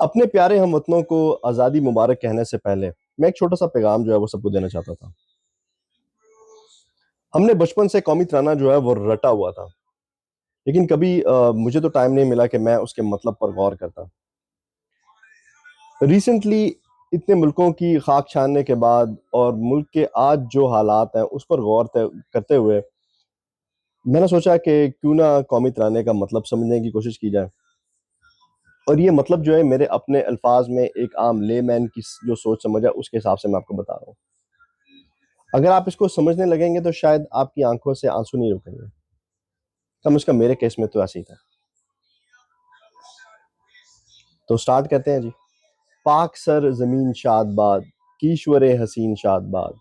अपने प्यारे हमवतनों को आज़ादी मुबारक कहने से पहले मैं एक छोटा सा पैगाम जो है वो सबको देना चाहता था। हमने बचपन से कौमी तराना जो है वो रटा हुआ था, लेकिन कभी मुझे तो टाइम नहीं मिला कि मैं उसके मतलब पर गौर करता। रिसेंटली इतने मुल्कों की खाक छानने के बाद और मुल्क के आज जो हालात हैं उस पर करते हुए मैंने सोचा कि क्यों ना कौमी तराने का मतलब समझने की कोशिश की जाए। और ये मतलब जो है मेरे अपने अल्फाज में एक आम लेमैन की जो सोच समझ है उसके हिसाब से मैं आपको बता रहा हूँ। अगर आप इसको समझने लगेंगे तो शायद आपकी आंखों से आंसू नहीं रुकेंगे। कम से कम मेरे केस में तो ऐसे ही था। तो स्टार्ट करते हैं जी। पाक सर जमीन शाद बाद, कीश्वरे हसीन शाद बाद,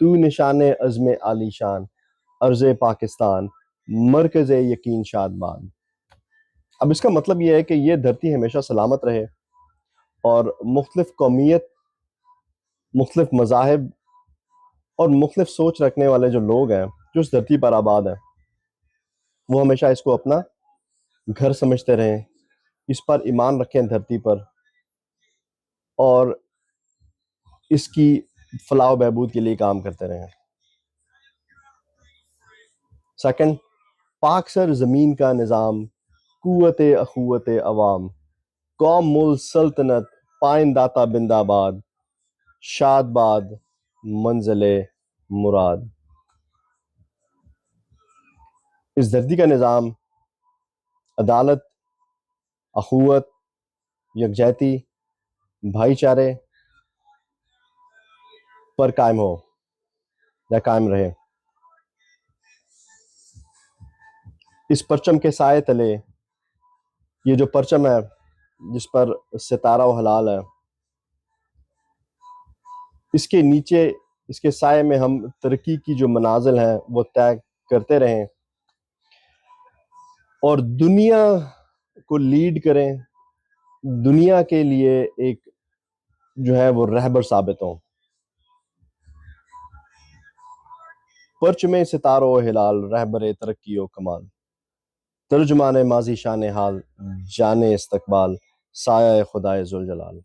तू निशाने अज़्म आलीशान, अर्ज़े पाकिस्तान, मरकज़ यकीन शाद बाद। अब इसका मतलब यह है कि ये धरती हमेशा सलामत रहे और मुख्तलिफ कौमियत, मुख्तलिफ मज़ाहिब और मुख्तलिफ सोच रखने वाले जो लोग हैं जो इस धरती पर आबाद हैं, वो हमेशा इसको अपना घर समझते रहें, इस पर ईमान रखें धरती पर, और इसकी फलाह बहबूद के लिए काम करते रहें। सेकंड, पाक सर ज़मीन का निज़ाम, कुव्वत अखुवत अवाम, कौम मुल सल्तनत, पाइंदाता बिंदाबाद, शादबाद, मंजिले मुराद। इस धरती का निज़ाम अदालत, अखुवत, यकजहती, भाईचारे पर कायम हो या कायम रहे। इस परचम के साए तले, ये जो परचम है जिस पर सितारा व हलाल है, इसके नीचे, इसके साए में हम तरक्की की जो मनाजिल हैं वो तय करते रहें और दुनिया को लीड करें, दुनिया के लिए एक जो है वो रहबर साबित हों। परचम सितारो हिलाल, रहबर तरक्की व कमाल, तर्जुमान माजी शान हाल, जाने इस्तकबाल, साया खुदाए जुल जलाल।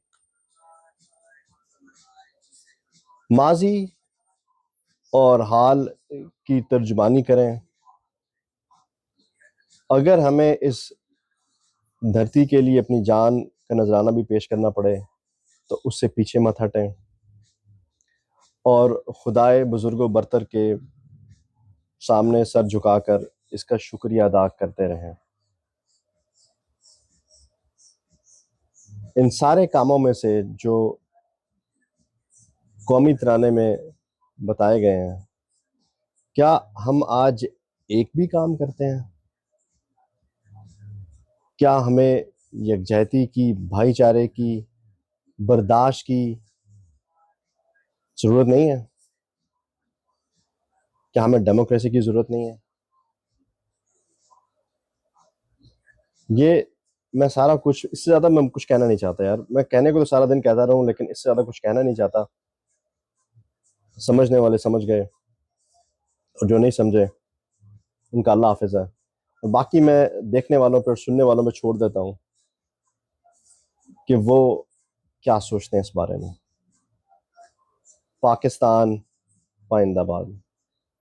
माजी और हाल की तर्जुमानी करें। अगर हमें इस धरती के लिए अपनी जान का नजराना भी पेश करना पड़े तो उससे पीछे मत हटें और खुदाए बुजुर्गों बरतर के सामने सर झुकाकर इसका शुक्रिया अदा करते रहें। इन सारे कामों में से जो कौमी तराने में बताए गए हैं, क्या हम आज एक भी काम करते हैं? क्या हमें यकजहती की, भाईचारे की, बर्दाश्त की ज़रूरत नहीं है? क्या हमें डेमोक्रेसी की ज़रूरत नहीं है? ये मैं सारा कुछ, इससे ज़्यादा मैं कुछ कहना नहीं चाहता यार। मैं कहने को तो सारा दिन कहता रहूँ, लेकिन इससे ज़्यादा कुछ कहना नहीं चाहता। समझने वाले समझ गए और जो नहीं समझे उनका अल्लाह हाफ़िज़ है। और बाकी मैं देखने वालों पर, सुनने वालों पे छोड़ देता हूँ कि वो क्या सोचते हैं इस बारे में। पाकिस्तान पाइंदाबाद।